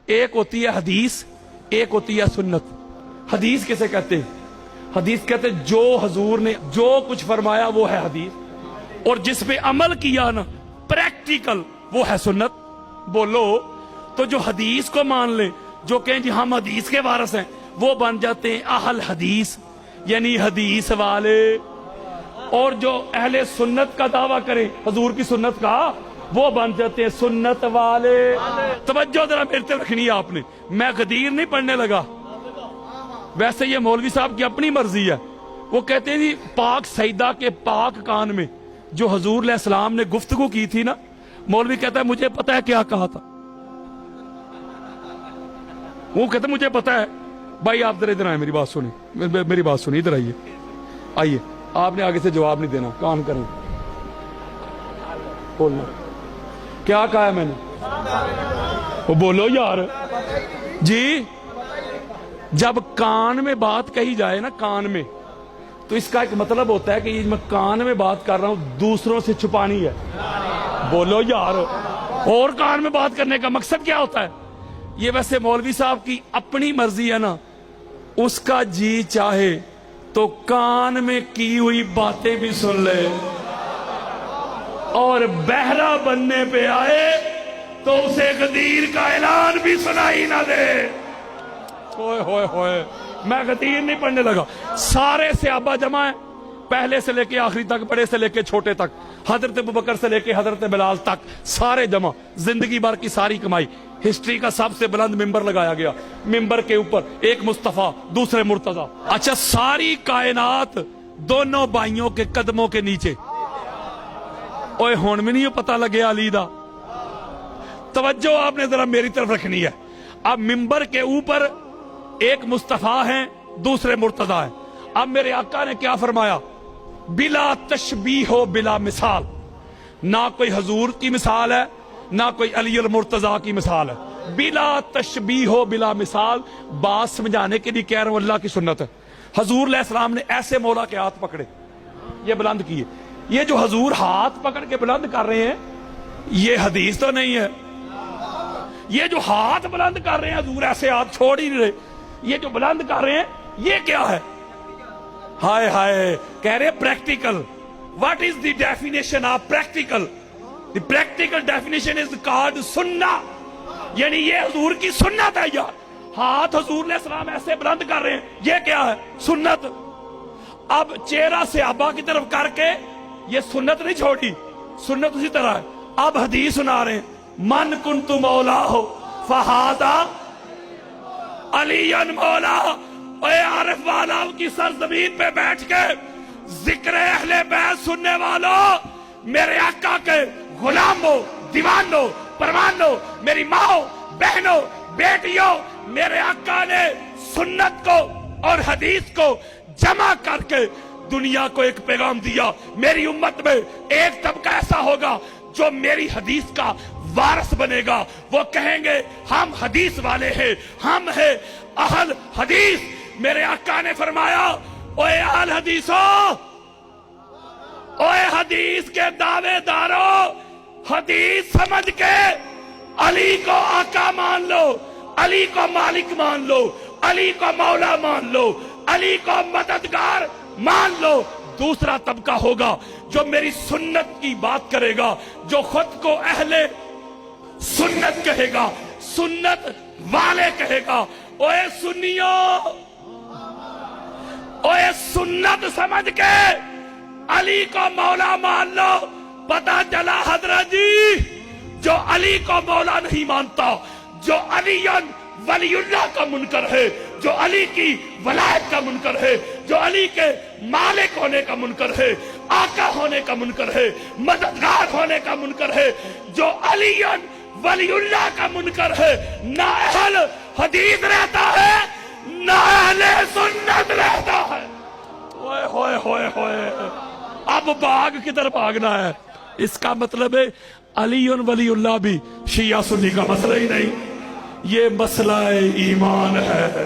ایک ہوتی ہے حدیث، ایک ہوتی ہے سنت۔ حدیث کسے کہتے ہیں؟ حدیث کہتے ہیں جو حضور نے جو کچھ فرمایا وہ ہے حدیث، اور جس پہ عمل کیا نا پریکٹیکل وہ ہے سنت۔ بولو تو جو حدیث کو مان لیں، جو کہیں جی ہم حدیث کے وارث ہیں، وہ بن جاتے ہیں اہل حدیث، یعنی حدیث والے۔ اور جو اہل سنت کا دعویٰ کریں حضور کی سنت کا، وہ بن جاتے ہیں سنت والے۔ توجہ ذرا میری طرف رکھنی ہے آپ نے، میں غدیر نہیں پڑھنے لگا۔ ویسے یہ مولوی صاحب کی اپنی مرضی ہے، وہ کہتے ہیں جی پاک سیدہ کے پاک کان میں جو حضور علیہ السلام نے گفتگو کی تھی نا، مولوی کہتا ہے مجھے پتا ہے کیا کہا تھا۔ وہ کہتا ہے مجھے پتا ہے۔ بھائی آپ ادھر آئے، میری بات سنیں، میری بات سنیں، ادھر آئیے، آئیے۔ آپ نے آگے سے جواب نہیں دینا، کان کریں، بولنا کیا کہا ہے میں نے، وہ بولو یار جی۔ جب کان میں بات کہی جائے نا، کان میں، تو اس کا ایک مطلب ہوتا ہے کہ یہ میں کان میں بات کر رہا ہوں دوسروں سے چھپانی ہے۔ بولو یار، اور کان میں بات کرنے کا مقصد کیا ہوتا ہے؟ یہ ویسے مولوی صاحب کی اپنی مرضی ہے نا، اس کا جی چاہے تو کان میں کی ہوئی باتیں بھی سن لے، اور بہرا بننے پہ آئے تو اسے غدیر کا اعلان بھی سنائی نہ دے۔ ہوئے ہوئے ہوئے، میں غدیر نہیں پڑھنے لگا۔ سارے صحابہ جمع ہیں، پہلے سے لے کے آخری تک، بڑے سے لے کے چھوٹے تک، حضرت ابوبکر سے لے کے حضرت بلال تک، سارے جمع، زندگی بھر کی ساری کمائی۔ ہسٹری کا سب سے بلند ممبر لگایا گیا، ممبر کے اوپر ایک مصطفیٰ، دوسرے مرتضیٰ۔ اچھا، ساری کائنات دونوں بھائیوں کے قدموں کے نیچے۔ اوے ہون میں نہیں پتہ لگے علی دا۔ توجہ آپ نے ذرا میری طرف رکھنی ہے۔ اب ممبر کے اوپر ایک مصطفیٰ ہیں، دوسرے مرتضیٰ ہیں۔ اب میرے آقا نے کیا فرمایا؟ بلا تشبیہ و بلا مثال۔ نہ کوئی حضور کی مثال ہے، نہ کوئی علی المرتضیٰ کی مثال ہے۔ بلا تشبیہ و بلا مثال، بات سمجھانے کے لیے کہہ رہا ہوں، اللہ کی سنت ہے۔ حضور علیہ السلام نے ایسے مولا کے ہاتھ پکڑے، یہ بلند کیے۔ یہ جو حضور ہاتھ پکڑ کے بلند کر رہے ہیں، یہ حدیث تو نہیں ہے۔ یہ جو ہاتھ بلند کر رہے ہیں حضور، ایسے ہاتھ چھوڑ ہی نہیں رہے، یہ جو بلند کر رہے ہیں یہ کیا ہے؟ ہائے ہائے، کہہ رہے practical. What is the definition of practical? The practical definition is called سنہ، یعنی یہ حضور کی سنت ہے یار۔ ہاتھ حضور علیہ السلام ایسے بلند کر رہے ہیں، یہ کیا ہے؟ سنت۔ اب چہرہ صحابہ کی طرف کر کے یہ سنت نہیں چھوڑی، سنت اسی طرح ہے۔ اب حدیث سنا رہے ہیں، من کنت مولا ہو فہذا علی مولا۔ اے عارف والاؤں کی سرزمین پہ بیٹھ کے ذکر اہل بیت سننے والوں، میرے آقا کے غلاموں، دیوانوں، پروانوں، میری ماں، بہنوں، بیٹیوں، میرے آقا نے سنت کو اور حدیث کو جمع کر کے دنیا کو ایک پیغام دیا۔ میری امت میں ایک طبقہ ایسا ہوگا جو میری حدیث کا وارث بنے گا، وہ کہیں گے ہم حدیث والے ہیں، ہم ہیں اہل حدیث۔ میرے آقا نے فرمایا، اوے اہل حدیثوں، اوے حدیث کے دعوے داروں، حدیث سمجھ کے علی کو آقا مان لو، علی کو مالک مان لو، علی کو مولا مان لو، علی کو مددگار مان لو۔ دوسرا طبقہ ہوگا جو میری سنت کی بات کرے گا، جو خود کو اہل سنت کہے گا، سنت والے کہے گا۔ اوے سنیوں، اوے سنت سمجھ کے علی کو مولا مان لو۔ پتا چلا حضرت جی، جو علی کو مولا نہیں مانتا، جو علی ولی اللہ کا منکر ہے، جو علی کی ولایت کا منکر ہے، جو علی کے مالک ہونے کا منکر ہے، آقا ہونے کا منکر ہے، مددگار ہونے کا منکر ہے، جو علی ولی اللہ کا منکر ہے، نہ اہل حدیث رہتا ہے نہ اہل سنت رہتا ہے۔ ہوئے ہوئے ہوئے ہوئے، اب بھاگ کدھر بھاگنا ہے؟ اس کا مطلب ہے علی ولی اللہ بھی شیعہ سنی کا مسئلہ ہی نہیں، یہ مسئلہ ایمان ہے۔